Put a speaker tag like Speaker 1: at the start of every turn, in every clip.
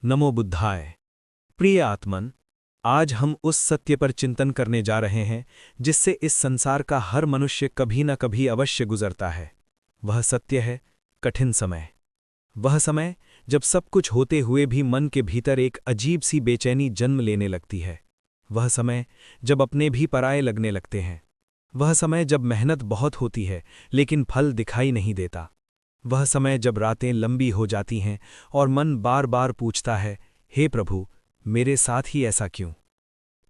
Speaker 1: नमो बुद्धाय। प्रिय आत्मन, आज हम उस सत्य पर चिंतन करने जा रहे हैं जिससे इस संसार का हर मनुष्य कभी न कभी अवश्य गुजरता है। वह सत्य है कठिन समय। वह समय जब सब कुछ होते हुए भी मन के भीतर एक अजीब सी बेचैनी जन्म लेने लगती है। वह समय जब अपने भी पराये लगने लगते हैं। वह समय जब मेहनत बहुत होती है लेकिन फल दिखाई नहीं देता। वह समय जब रातें लंबी हो जाती हैं और मन बार बार पूछता है, हे प्रभु, मेरे साथ ही ऐसा क्यों।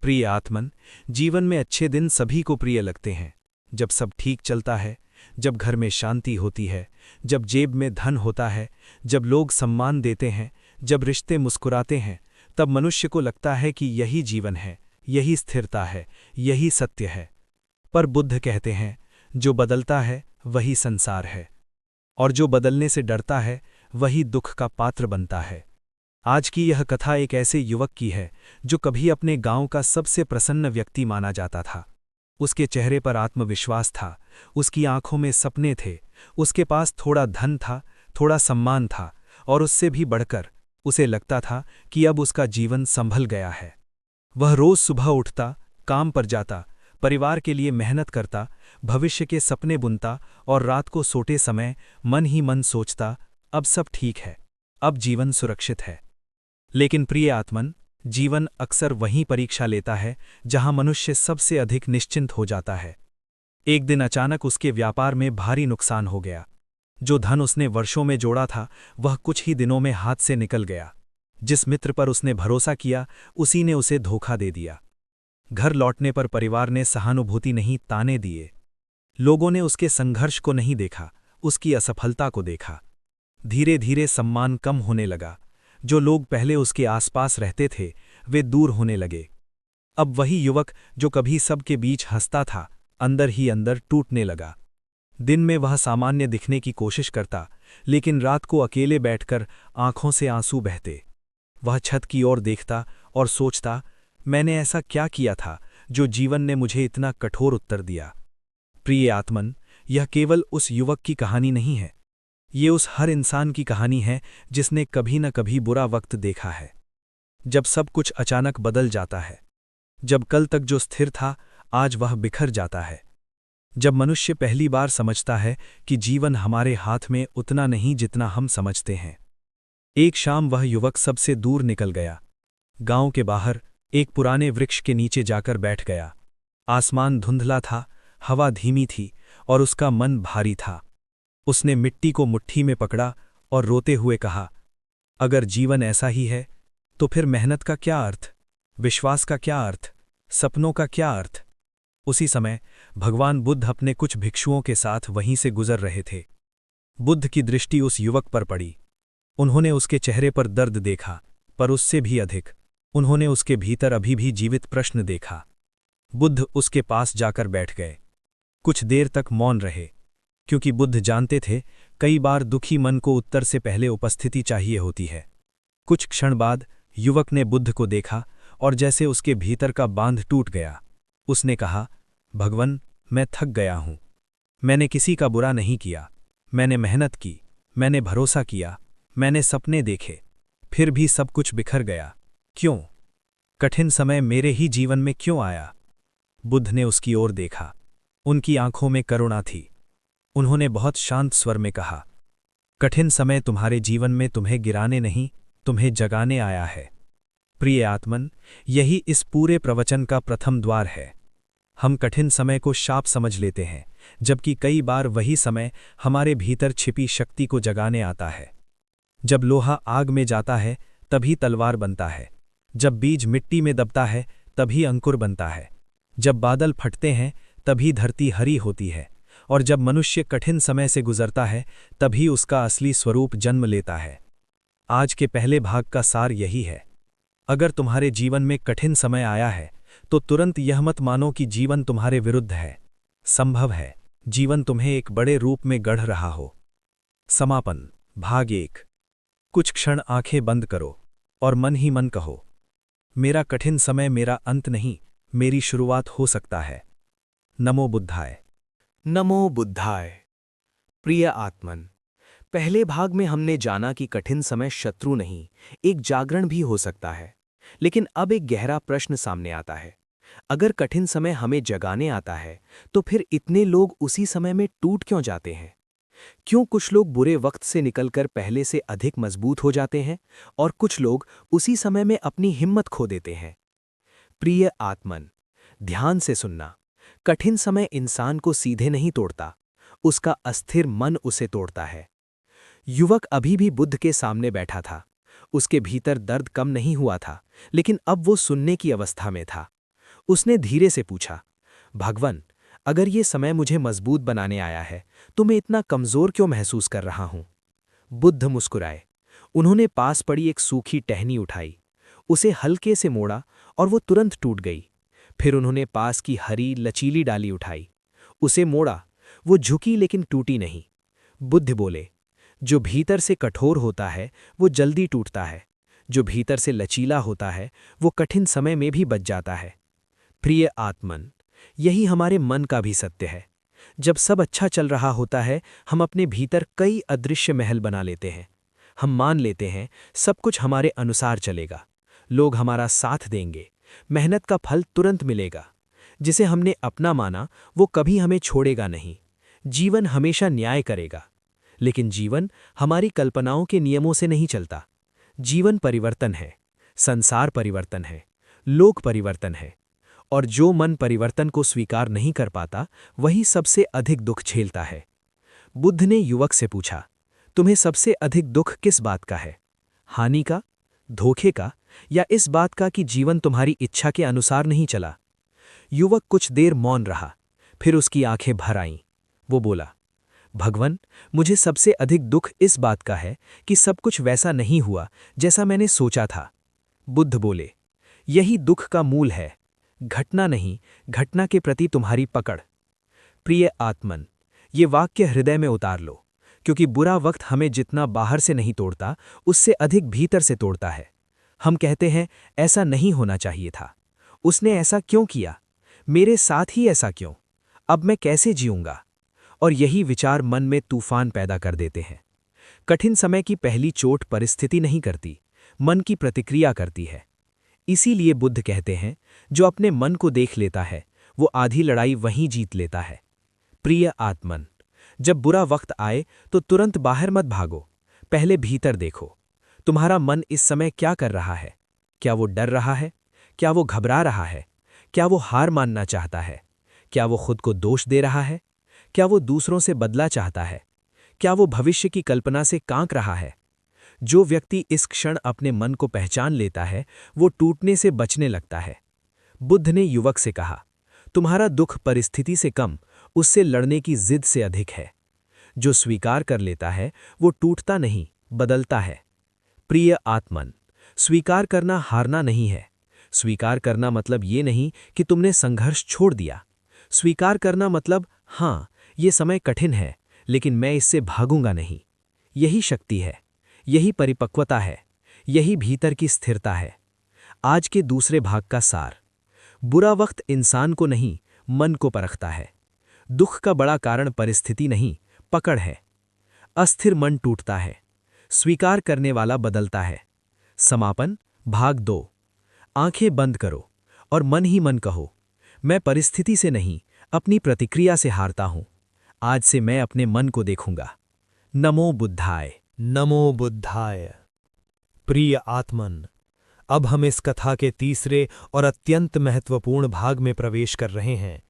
Speaker 1: प्रिय आत्मन, जीवन में अच्छे दिन सभी को प्रिय लगते हैं। जब सब ठीक चलता है, जब घर में शांति होती है, जब जेब में धन होता है, जब लोग सम्मान देते हैं, जब रिश्ते मुस्कुराते हैं, तब मनुष्य को लगता है कि यही जीवन है, यही स्थिरता है, यही सत्य है। पर बुद्ध कहते हैं, जो बदलता है वही संसार है, और जो बदलने से डरता है वही दुख का पात्र बनता है। आज की यह कथा एक ऐसे युवक की है जो कभी अपने गांव का सबसे प्रसन्न व्यक्ति माना जाता था। उसके चेहरे पर आत्मविश्वास था, उसकी आंखों में सपने थे, उसके पास थोड़ा धन था, थोड़ा सम्मान था, और उससे भी बढ़कर उसे लगता था कि अब उसका जीवन संभल गया है। वह रोज सुबह उठता, काम पर जाता, परिवार के लिए मेहनत करता, भविष्य के सपने बुनता और रात को सोते समय मन ही मन सोचता, अब सब ठीक है, अब जीवन सुरक्षित है। लेकिन प्रिय आत्मन, जीवन अक्सर वहीं परीक्षा लेता है जहां मनुष्य सबसे अधिक निश्चिंत हो जाता है। एक दिन अचानक उसके व्यापार में भारी नुकसान हो गया। जो धन उसने वर्षों में जोड़ा था वह कुछ ही दिनों में हाथ से निकल गया। जिस मित्र पर उसने भरोसा किया उसी ने उसे धोखा दे दिया। घर लौटने पर परिवार ने सहानुभूति नहीं, ताने दिए। लोगों ने उसके संघर्ष को नहीं देखा, उसकी असफलता को देखा। धीरे धीरे सम्मान कम होने लगा। जो लोग पहले उसके आसपास रहते थे वे दूर होने लगे। अब वही युवक जो कभी सबके बीच हंसता था, अंदर ही अंदर टूटने लगा। दिन में वह सामान्य दिखने की कोशिश करता, लेकिन रात को अकेले बैठकर आंखों से आंसू बहते। वह छत की ओर देखता और सोचता, मैंने ऐसा क्या किया था जो जीवन ने मुझे इतना कठोर उत्तर दिया। प्रिय आत्मन, यह केवल उस युवक की कहानी नहीं है, ये उस हर इंसान की कहानी है जिसने कभी न कभी बुरा वक्त देखा है। जब सब कुछ अचानक बदल जाता है, जब कल तक जो स्थिर था आज वह बिखर जाता है, जब मनुष्य पहली बार समझता है कि जीवन हमारे हाथ में उतना नहीं जितना हम समझते हैं। एक शाम वह युवक सबसे दूर निकल गया। गांव के बाहर एक पुराने वृक्ष के नीचे जाकर बैठ गया। आसमान धुंधला था, हवा धीमी थी और उसका मन भारी था। उसने मिट्टी को मुट्ठी में पकड़ा और रोते हुए कहा, अगर जीवन ऐसा ही है तो फिर मेहनत का क्या अर्थ, विश्वास का क्या अर्थ, सपनों का क्या अर्थ। उसी समय भगवान बुद्ध अपने कुछ भिक्षुओं के साथ वहीं से गुजर रहे थे। बुद्ध की दृष्टि उस युवक पर पड़ी। उन्होंने उसके चेहरे पर दर्द देखा, पर उससे भी अधिक उन्होंने उसके भीतर अभी भी जीवित प्रश्न देखा। बुद्ध उसके पास जाकर बैठ गए। कुछ देर तक मौन रहे, क्योंकि बुद्ध जानते थे कई बार दुखी मन को उत्तर से पहले उपस्थिति चाहिए होती है। कुछ क्षण बाद युवक ने बुद्ध को देखा और जैसे उसके भीतर का बांध टूट गया। उसने कहा, भगवन, मैं थक गया हूं। मैंने किसी का बुरा नहीं किया, मैंने मेहनत की, मैंने भरोसा किया, मैंने सपने देखे, फिर भी सब कुछ बिखर गया। क्यों? कठिन समय मेरे ही जीवन में क्यों आया? बुद्ध ने उसकी ओर देखा। उनकी आंखों में करुणा थी। उन्होंने बहुत शांत स्वर में कहा, कठिन समय तुम्हारे जीवन में तुम्हें गिराने नहीं, तुम्हें जगाने आया है। प्रिय आत्मन, यही इस पूरे प्रवचन का प्रथम द्वार है। हम कठिन समय को शाप समझ लेते हैं, जबकि कई बार वही समय हमारे भीतर छिपी शक्ति को जगाने आता है। जब लोहा आग में जाता है तभी तलवार बनता है, जब बीज मिट्टी में दबता है तभी अंकुर बनता है, जब बादल फटते हैं तभी धरती हरी होती है, और जब मनुष्य कठिन समय से गुजरता है तभी उसका असली स्वरूप जन्म लेता है। आज के पहले भाग का सार यही है। अगर तुम्हारे जीवन में कठिन समय आया है तो तुरंत यह मत मानो कि जीवन तुम्हारे विरुद्ध है। संभव है जीवन तुम्हें एक बड़े रूप में गढ़ रहा हो। समापन भाग 1। कुछ क्षण आंखें बंद करो और मन ही मन कहो, मेरा कठिन समय मेरा अंत नहीं, मेरी शुरुआत हो सकता है। नमो बुद्धाय।
Speaker 2: नमो बुद्धाय। प्रिय आत्मन, पहले भाग में हमने जाना कि कठिन समय शत्रु नहीं, एक जागरण भी हो सकता है। लेकिन अब एक गहरा प्रश्न सामने आता है। अगर कठिन समय हमें जगाने आता है, तो फिर इतने लोग उसी समय में टूट क्यों जाते हैं? क्यों कुछ लोग बुरे वक्त से निकलकर पहले से अधिक मजबूत हो जाते हैं और कुछ लोग उसी समय में अपनी हिम्मत खो देते हैं? प्रिय आत्मन, ध्यान से सुनना। कठिन समय इंसान को सीधे नहीं तोड़ता, उसका अस्थिर मन उसे तोड़ता है। युवक अभी भी बुद्ध के सामने बैठा था। उसके भीतर दर्द कम नहीं हुआ था, लेकिन अब वो सुनने की अवस्था में था। उसने धीरे से पूछा, भगवन, अगर ये समय मुझे मजबूत बनाने आया है, तो मैं इतना कमजोर क्यों महसूस कर रहा हूं? बुद्ध मुस्कुराए। उन्होंने पास पड़ी एक सूखी टहनी उठाई, उसे हल्के से मोड़ा और वो तुरंत टूट गई। फिर उन्होंने पास की हरी लचीली डाली उठाई, उसे मोड़ा, वो झुकी लेकिन टूटी नहीं। बुद्ध बोले, जो भीतर से कठोर होता है वो जल्दी टूटता है, जो भीतर से लचीला होता है वो कठिन समय में भी बच जाता है। प्रिय आत्मन, यही हमारे मन का भी सत्य है। जब सब अच्छा चल रहा होता है, हम अपने भीतर कई अदृश्य महल बना लेते हैं। हम मान लेते हैं सब कुछ हमारे अनुसार चलेगा, लोग हमारा साथ देंगे, मेहनत का फल तुरंत मिलेगा। जिसे हमने अपना माना वो कभी हमें छोड़ेगा नहीं, जीवन हमेशा न्याय करेगा। लेकिन जीवन हमारी कल्पनाओं के नियमों से नहीं चलता। जीवन परिवर्तन है, संसार परिवर्तन है, लोक परिवर्तन है। और जो मन परिवर्तन को स्वीकार नहीं कर पाता, वही सबसे अधिक दुख झेलता है। बुद्ध ने युवक से पूछा, तुम्हें सबसे अधिक दुख किस बात का है? हानि का, धोखे का, या इस बात का कि जीवन तुम्हारी इच्छा के अनुसार नहीं चला? युवक कुछ देर मौन रहा, फिर उसकी आंखें भर आईं। वो बोला, भगवन, मुझे सबसे अधिक दुख इस बात का है कि सब कुछ वैसा नहीं हुआ जैसा मैंने सोचा था। बुद्ध बोले, यही दुख का मूल है, घटना नहीं, घटना के प्रति तुम्हारी पकड़। प्रिय आत्मन, ये वाक्य हृदय में उतार लो, क्योंकि बुरा वक्त हमें जितना बाहर से नहीं तोड़ता, उससे अधिक भीतर से तोड़ता है। हम कहते हैं, ऐसा नहीं होना चाहिए था, उसने ऐसा क्यों किया, मेरे साथ ही ऐसा क्यों, अब मैं कैसे जीऊंगा? और यही विचार मन में तूफान पैदा कर देते हैं। कठिन समय की पहली चोट परिस्थिति नहीं करती, मन की प्रतिक्रिया करती है। इसीलिए बुद्ध कहते हैं, जो अपने मन को देख लेता है, वो आधी लड़ाई वहीं जीत लेता है। प्रिय आत्मन, जब बुरा वक्त आए तो तुरंत बाहर मत भागो, पहले भीतर देखो। तुम्हारा मन इस समय क्या कर रहा है? क्या वो डर रहा है? क्या वो घबरा रहा है? क्या वो हार मानना चाहता है? क्या वो खुद को दोष दे रहा है? क्या वो दूसरों से बदला चाहता है? क्या वो भविष्य की कल्पना से कांक रहा है? जो व्यक्ति इस क्षण अपने मन को पहचान लेता है, वो टूटने से बचने लगता है। बुद्ध ने युवक से कहा, तुम्हारा दुख परिस्थिति से कम, उससे लड़ने की जिद से अधिक है। जो स्वीकार कर लेता है, वो टूटता नहीं, बदलता है। प्रिय आत्मन, स्वीकार करना हारना नहीं है। स्वीकार करना मतलब ये नहीं कि तुमने संघर्ष छोड़ दिया। स्वीकार करना मतलब, हाँ, ये समय कठिन है, लेकिन मैं इससे भागूंगा नहीं। यही शक्ति है, यही परिपक्वता है, यही भीतर की स्थिरता है। आज के दूसरे भाग का सार। बुरा वक्त इंसान को नहीं, मन को परखता है। दुख का बड़ा कारण परिस्थिति नहीं, पकड़ है। अस्थिर मन टूटता है, स्वीकार करने वाला बदलता है। समापन भाग 2। आंखें बंद करो और मन ही मन कहो, मैं परिस्थिति से नहीं, अपनी प्रतिक्रिया से हारता हूं। आज से मैं अपने मन को देखूंगा। नमो बुद्धाय।
Speaker 1: नमो बुद्धाय। प्रिय आत्मन, अब हम इस कथा के तीसरे और अत्यंत महत्वपूर्ण भाग में प्रवेश कर रहे हैं।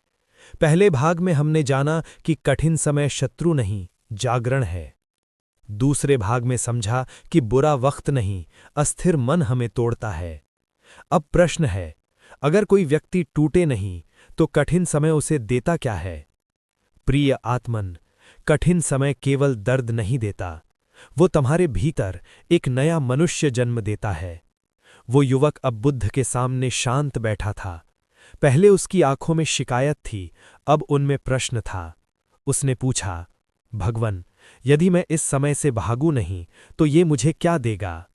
Speaker 1: पहले भाग में हमने जाना कि कठिन समय शत्रु नहीं, जागरण है। दूसरे भाग में समझा कि बुरा वक्त नहीं, अस्थिर मन हमें तोड़ता है। अब प्रश्न है, अगर कोई व्यक्ति टूटे नहीं, तो कठिन समय उसे देता क्या है? प्रिय आत्मन, कठिन समय केवल दर्द नहीं देता, वो तुम्हारे भीतर एक नया मनुष्य जन्म देता है। वो युवक अब बुद्ध के सामने शांत बैठा था। पहले उसकी आंखों में शिकायत थी, अब उनमें प्रश्न था। उसने पूछा, भगवन, यदि मैं इस समय से भागूं नहीं, तो ये मुझे क्या देगा?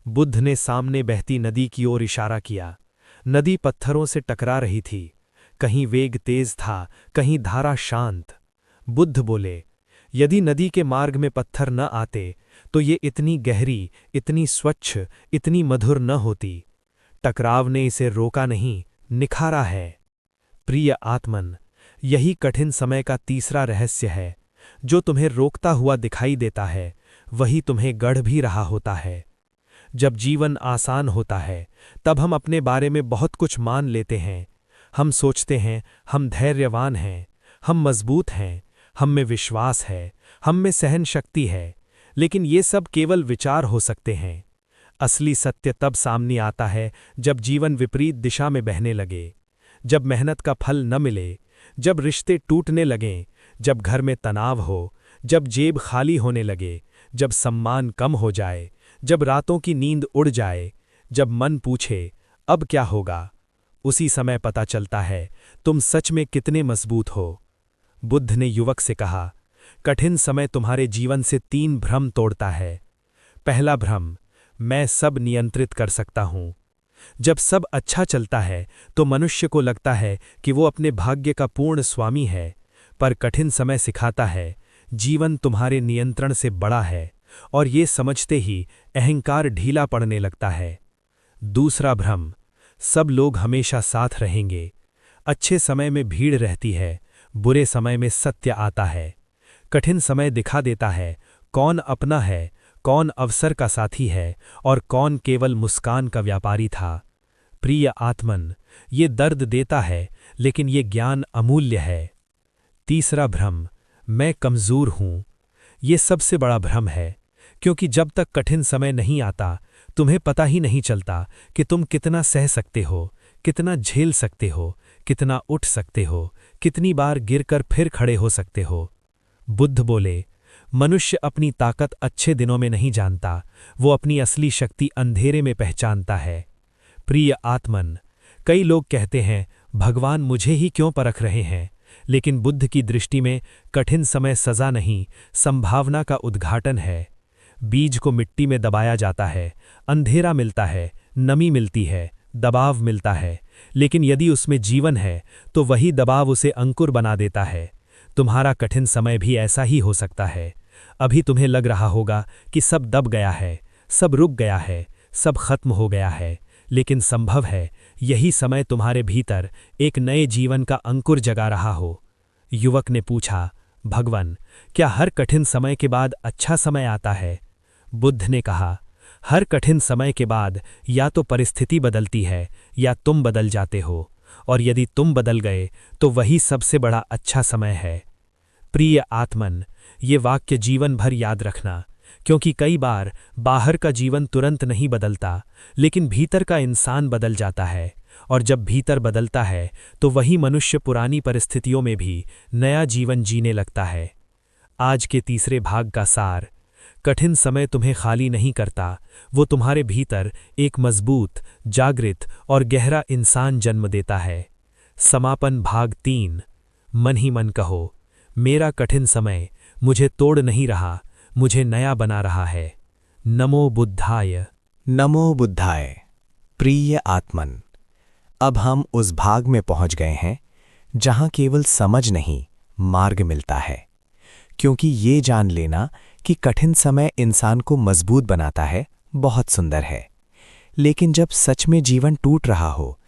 Speaker 1: बुद्ध ने सामने बहती नदी की ओर इशारा किया। नदी पत्थरों से टकरा रही थी, कहीं वेग तेज था, कहीं धारा शांत। बुद्ध बोले, यदि नदी के मार्ग में पत्थर न आते तो ये इतनी गहरी, इतनी स्वच्छ, इतनी मधुर न होती। टकराव ने इसे रोका नहीं, निखारा है। प्रिय आत्मन, यही कठिन समय का तीसरा रहस्य है। जो तुम्हें रोकता हुआ दिखाई देता है वही तुम्हें गढ़ भी रहा होता है। जब जीवन आसान होता है तब हम अपने बारे में बहुत कुछ मान लेते हैं। हम सोचते हैं हम धैर्यवान हैं, हम मजबूत हैं, हम में विश्वास है, हम में सहन शक्ति है। लेकिन ये सब केवल विचार हो सकते हैं। असली सत्य तब सामने आता है जब जीवन विपरीत दिशा में बहने लगे, जब मेहनत का फल न मिले, जब रिश्ते टूटने लगें, जब घर में तनाव हो, जब जेब खाली होने लगे, जब सम्मान कम हो जाए, जब रातों की नींद उड़ जाए, जब मन पूछे अब क्या होगा। उसी समय पता चलता है तुम सच में कितने मजबूत हो। बुद्ध ने युवक से कहा, कठिन समय तुम्हारे जीवन से 3 भ्रम तोड़ता है। पहला भ्रम, मैं सब नियंत्रित कर सकता हूं। जब सब अच्छा चलता है तो मनुष्य को लगता है कि वो अपने भाग्य का पूर्ण स्वामी है, पर कठिन समय सिखाता है जीवन तुम्हारे नियंत्रण से बड़ा है, और ये समझते ही अहंकार ढीला पड़ने लगता है। दूसरा भ्रम, सब लोग हमेशा साथ रहेंगे। अच्छे समय में भीड़ रहती है, बुरे समय में सत्य आता है। कठिन समय दिखा देता है कौन अपना है, कौन अवसर का साथी है और कौन केवल मुस्कान का व्यापारी था। प्रिय आत्मन, ये दर्द देता है लेकिन ये ज्ञान अमूल्य है। तीसरा भ्रम, मैं कमज़ोर हूँ। ये सबसे बड़ा भ्रम है, क्योंकि जब तक कठिन समय नहीं आता तुम्हें पता ही नहीं चलता कि तुम कितना सह सकते हो, कितना झेल सकते हो, कितना उठ सकते हो, कितनी बार गिरकर फिर खड़े हो सकते हो। बुद्ध बोले, मनुष्य अपनी ताकत अच्छे दिनों में नहीं जानता, वो अपनी असली शक्ति अंधेरे में पहचानता है। प्रिय आत्मन, कई लोग कहते हैं भगवान मुझे ही क्यों परख रहे हैं, लेकिन बुद्ध की दृष्टि में कठिन समय सजा नहीं, संभावना का उद्घाटन है। बीज को मिट्टी में दबाया जाता है, अंधेरा मिलता है, नमी मिलती है, दबाव मिलता है, लेकिन यदि उसमें जीवन है तो वही दबाव उसे अंकुर बना देता है। तुम्हारा कठिन समय भी ऐसा ही हो सकता है। अभी तुम्हें लग रहा होगा कि सब दब गया है, सब रुक गया है, सब खत्म हो गया है, लेकिन संभव है यही समय तुम्हारे भीतर एक नए जीवन का अंकुर जगा रहा हो। युवक ने पूछा, भगवान, क्या हर कठिन समय के बाद अच्छा समय आता है? बुद्ध ने कहा, हर कठिन समय के बाद या तो परिस्थिति बदलती है या तुम बदल जाते हो, और यदि तुम बदल गए तो वही सबसे बड़ा अच्छा समय है। प्रिय आत्मन, ये वाक्य जीवन भर याद रखना, क्योंकि कई बार बाहर का जीवन तुरंत नहीं बदलता, लेकिन भीतर का इंसान बदल जाता है, और जब भीतर बदलता है तो वही मनुष्य पुरानी परिस्थितियों में भी नया जीवन जीने लगता है। आज के तीसरे भाग का सार, कठिन समय तुम्हें खाली नहीं करता, वो तुम्हारे भीतर एक मजबूत, जागृत और गहरा इंसान जन्म देता है। समापन भाग 3, मन ही मन कहो, मेरा कठिन समय मुझे तोड़ नहीं रहा, मुझे नया बना रहा है। नमो बुद्धाय।
Speaker 2: नमो बुद्धाय। प्रिय आत्मन, अब हम उस भाग में पहुंच गए हैं जहां केवल समझ नहीं, मार्ग मिलता है। क्योंकि ये जान लेना कि कठिन समय इंसान को मजबूत बनाता है बहुत सुंदर है, लेकिन जब सच में जीवन टूट रहा हो,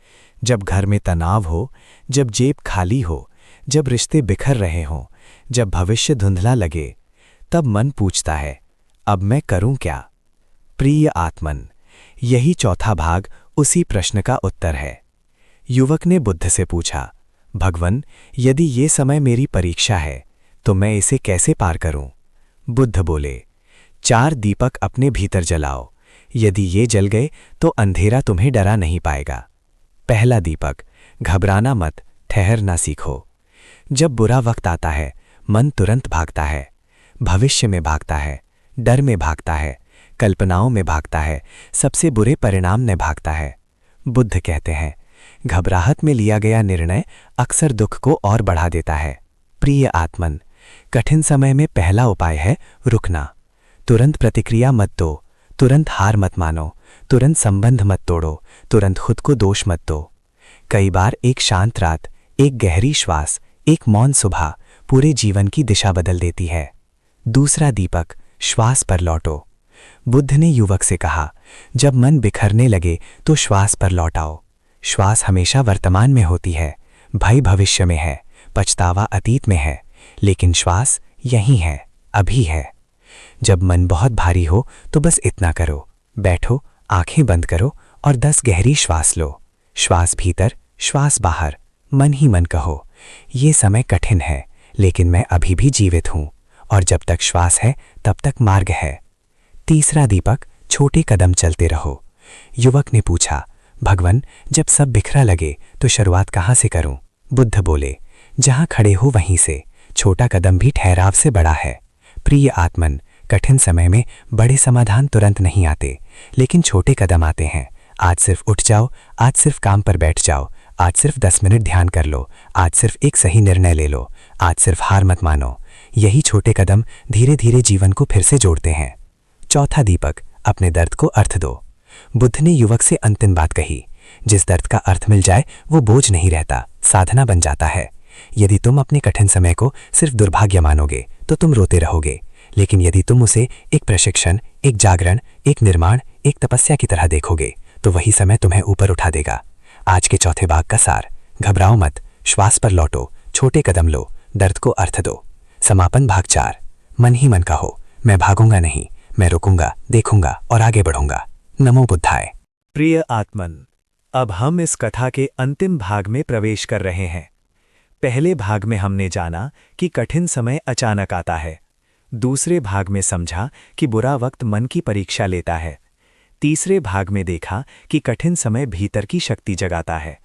Speaker 2: जब घर में तनाव हो, जब जेब खाली हो, जब रिश्ते बिखर रहे हों, जब भविष्य धुंधला लगे, तब मन पूछता है, अब मैं करूं क्या? प्रिय आत्मन, यही चौथा भाग उसी प्रश्न का उत्तर है। युवक ने बुद्ध से पूछा, भगवन, यदि ये समय मेरी परीक्षा है तो मैं इसे कैसे पार करूं? बुद्ध बोले, 4 दीपक अपने भीतर जलाओ, यदि ये जल गए तो अंधेरा तुम्हें डरा नहीं पाएगा। पहला दीपक, घबराना मत, ठहरना सीखो। जब बुरा वक्त आता है मन तुरंत भागता है, भविष्य में भागता है, डर में भागता है, कल्पनाओं में भागता है, सबसे बुरे परिणाम में भागता है। बुद्ध कहते हैं, घबराहट में लिया गया निर्णय अक्सर दुख को और बढ़ा देता है। प्रिय आत्मन, कठिन समय में पहला उपाय है रुकना। तुरंत प्रतिक्रिया मत दो, तुरंत हार मत मानो, तुरंत संबंध मत तोड़ो, तुरंत खुद को दोष मत दो। कई बार एक शांत रात, एक गहरी श्वास, एक मौन सुबह पूरे जीवन की दिशा बदल देती है। दूसरा दीपक, श्वास पर लौटो। बुद्ध ने युवक से कहा, जब मन बिखरने लगे तो श्वास पर लौटाओ। श्वास हमेशा वर्तमान में होती है, भय भविष्य में है, पछतावा अतीत में है, लेकिन श्वास यहीं है, अभी है। जब मन बहुत भारी हो तो बस इतना करो, बैठो, आंखें बंद करो और 10 गहरी श्वास लो। श्वास भीतर, श्वास बाहर, मन ही मन कहो, ये समय कठिन है लेकिन मैं अभी भी जीवित हूं, और जब तक श्वास है तब तक मार्ग है। तीसरा दीपक, छोटे कदम चलते रहो। युवक ने पूछा, भगवान, जब सब बिखरा लगे तो शुरुआत कहाँ से करूं? बुद्ध बोले, जहां खड़े हो वहीं से। छोटा कदम भी ठहराव से बड़ा है। प्रिय आत्मन, कठिन समय में बड़े समाधान तुरंत नहीं आते, लेकिन छोटे कदम आते हैं। आज सिर्फ उठ जाओ, आज सिर्फ काम पर बैठ जाओ, आज सिर्फ 10 मिनट ध्यान कर लो, आज सिर्फ एक सही निर्णय ले लो, आज सिर्फ हार मत मानो। यही छोटे कदम धीरे धीरे जीवन को फिर से जोड़ते हैं। चौथा दीपक, अपने दर्द को अर्थ दो। बुद्ध ने युवक से अंतिम बात कही, जिस दर्द का अर्थ मिल जाए वो बोझ नहीं रहता, साधना बन जाता है। यदि तुम अपने कठिन समय को सिर्फ दुर्भाग्य मानोगे तो तुम रोते रहोगे, लेकिन यदि तुम उसे एक प्रशिक्षण, एक जागरण, एक निर्माण, एक तपस्या की तरह देखोगे तो वही समय तुम्हें ऊपर उठा देगा। आज के चौथे भाग का सार, घबराओ मत, श्वास पर लौटो, छोटे कदम लो, दर्द को अर्थ दो। समापन भाग 4, मन ही मन कहो, मैं भागूंगा नहीं, मैं रुकूंगा, देखूंगा और आगे बढ़ूंगा। नमो बुद्धाय।
Speaker 1: प्रिय आत्मन, अब हम इस कथा के अंतिम भाग में प्रवेश कर रहे हैं। पहले भाग में हमने जाना कि कठिन समय अचानक आता है। दूसरे भाग में समझा कि बुरा वक्त मन की परीक्षा लेता है। तीसरे भाग में देखा कि कठिन समय भीतर की शक्ति जगाता है।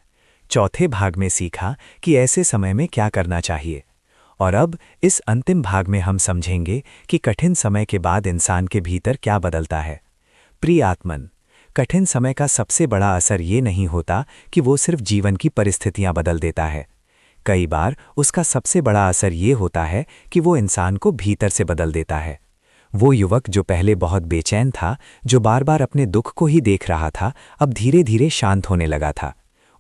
Speaker 1: चौथे भाग में सीखा कि ऐसे समय में क्या करना चाहिए। और अब इस अंतिम भाग में हम समझेंगे कि कठिन समय के बाद इंसान के भीतर क्या बदलता है। प्रिय आत्मन, कठिन समय का सबसे बड़ा असर ये नहीं होता कि वो सिर्फ जीवन की परिस्थितियां बदल देता है। कई बार उसका सबसे बड़ा असर ये होता है कि वो इंसान को भीतर से बदल देता है। वो युवक जो पहले बहुत बेचैन था, जो बार बार अपने दुख को ही देख रहा था, अब धीरे धीरे शांत होने लगा था।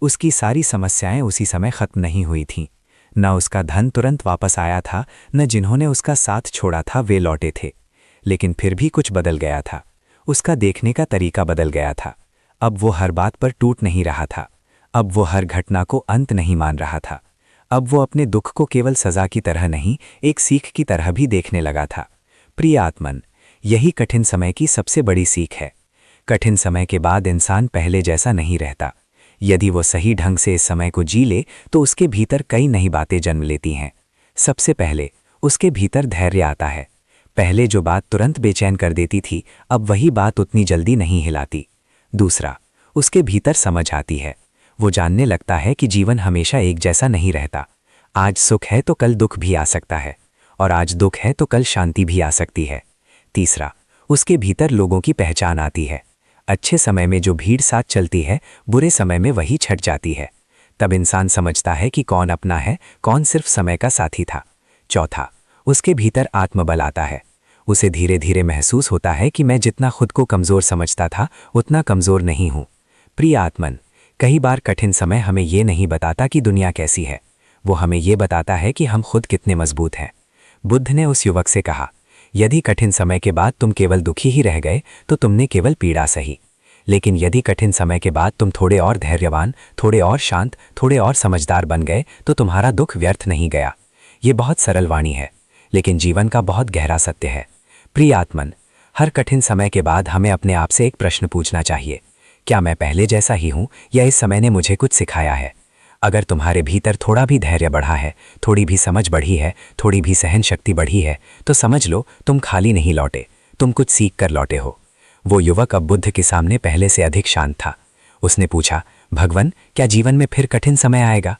Speaker 1: उसकी सारी समस्याएं उसी समय खत्म नहीं हुई थीं। न उसका धन तुरंत वापस आया था, न जिन्होंने उसका साथ छोड़ा था वे लौटे थे। लेकिन फिर भी कुछ बदल गया था। उसका देखने का तरीका बदल गया था। अब वो हर बात पर टूट नहीं रहा था। अब वो हर घटना को अंत नहीं मान रहा था। अब वो अपने दुख को केवल सजा की तरह नहीं, एक सीख की तरह भी देखने लगा था। प्रिय आत्मन, यही कठिन समय की सबसे बड़ी सीख है। कठिन समय के बाद इंसान पहले जैसा नहीं रहता। यदि वो सही ढंग से इस समय को जी ले तो उसके भीतर कई नई बातें जन्म लेती हैं। सबसे पहले उसके भीतर धैर्य आता है। पहले जो बात तुरंत बेचैन कर देती थी, अब वही बात उतनी जल्दी नहीं हिलाती। दूसरा, उसके भीतर समझ आती है। वो जानने लगता है कि जीवन हमेशा एक जैसा नहीं रहता। आज सुख है तो कल दुख भी आ सकता है, और आज दुख है तो कल शांति भी आ सकती है। तीसरा, उसके भीतर लोगों की पहचान आती है। अच्छे समय में जो भीड़ साथ चलती है, बुरे समय में वही छट जाती है। तब इंसान समझता है कि कौन अपना है, कौन सिर्फ समय का साथी था। चौथा, उसके भीतर आत्मबल आता है। उसे धीरे धीरे महसूस होता है कि मैं जितना खुद को कमज़ोर समझता था उतना कमज़ोर नहीं हूँ। प्रिय आत्मन, कई बार कठिन समय हमें ये नहीं बताता कि दुनिया कैसी है, वो हमें ये बताता है कि हम खुद कितने मजबूत हैं। बुद्ध ने उस युवक से कहा, यदि कठिन समय के बाद तुम केवल दुखी ही रह गए तो तुमने केवल पीड़ा सही, लेकिन यदि कठिन समय के बाद तुम थोड़े और धैर्यवान, थोड़े और शांत, थोड़े और समझदार बन गए तो तुम्हारा दुख व्यर्थ नहीं गया। ये बहुत सरल वाणी है, लेकिन जीवन का बहुत गहरा सत्य है। प्रिय आत्मन, हर कठिन समय के बाद हमें अपने आप से एक प्रश्न पूछना चाहिए, क्या मैं पहले जैसा ही हूँ या इस समय ने मुझे कुछ सिखाया है? अगर तुम्हारे भीतर थोड़ा भी धैर्य बढ़ा है, थोड़ी भी समझ बढ़ी है, थोड़ी भी सहन शक्ति बढ़ी है, तो समझ लो तुम खाली नहीं लौटे, तुम कुछ सीख कर लौटे हो। वो युवक अब बुद्ध के सामने पहले से अधिक शांत था। उसने पूछा, भगवान, क्या जीवन में फिर कठिन समय आएगा?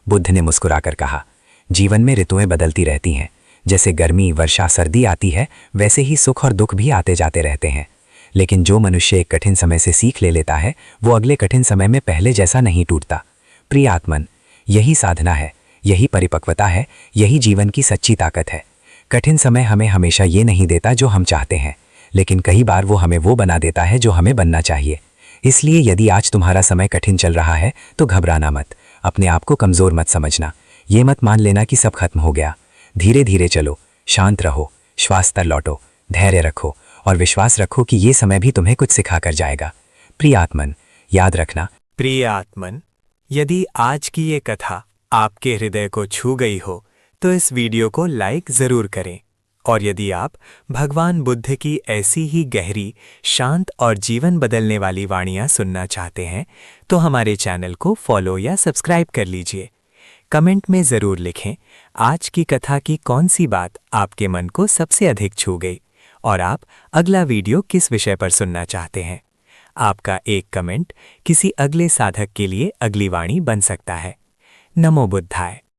Speaker 1: बुद्ध ने मुस्कुराकर कहा, जीवन में ऋतुएं बदलती रहती हैं। जैसे गर्मी, वर्षा, सर्दी आती है, वैसे ही सुख और दुख भी आते जाते रहते हैं। लेकिन जो मनुष्य एक कठिन समय से सीख ले लेता है, वो अगले कठिन समय में पहले जैसा नहीं टूटता। प्रिय आत्मन, यही साधना है, यही परिपक्वता है, यही जीवन की सच्ची ताकत है। कठिन समय हमें हमेशा ये नहीं देता जो हम चाहते हैं, लेकिन कई बार वो हमें वो बना देता है जो हमें बनना चाहिए। इसलिए यदि आज तुम्हारा समय कठिन चल रहा है तो घबराना मत, अपने आप को कमज़ोर मत समझना, ये मत मान लेना कि सब खत्म हो गया। धीरे धीरे चलो, शांत रहो,
Speaker 3: श्वास पर लौटो, धैर्य रखो और विश्वास रखो कि ये समय भी तुम्हें कुछ सिखा कर जाएगा। प्रिय आत्मन, याद रखना।
Speaker 2: प्रिय आत्मन, यदि आज की ये कथा आपके हृदय को छू गई हो तो इस वीडियो को लाइक ज़रूर करें। और यदि आप भगवान बुद्ध की ऐसी ही गहरी, शांत और जीवन बदलने वाली वाणियाँ सुनना चाहते हैं तो हमारे चैनल को फॉलो या सब्सक्राइब कर लीजिए। कमेंट में ज़रूर लिखें आज की कथा की कौन सी बात आपके मन को सबसे अधिक छू गई और आप अगला वीडियो किस विषय पर सुनना चाहते हैं। आपका एक कमेंट किसी अगले साधक के लिए अगली वाणी बन सकता है। नमो बुद्धाय।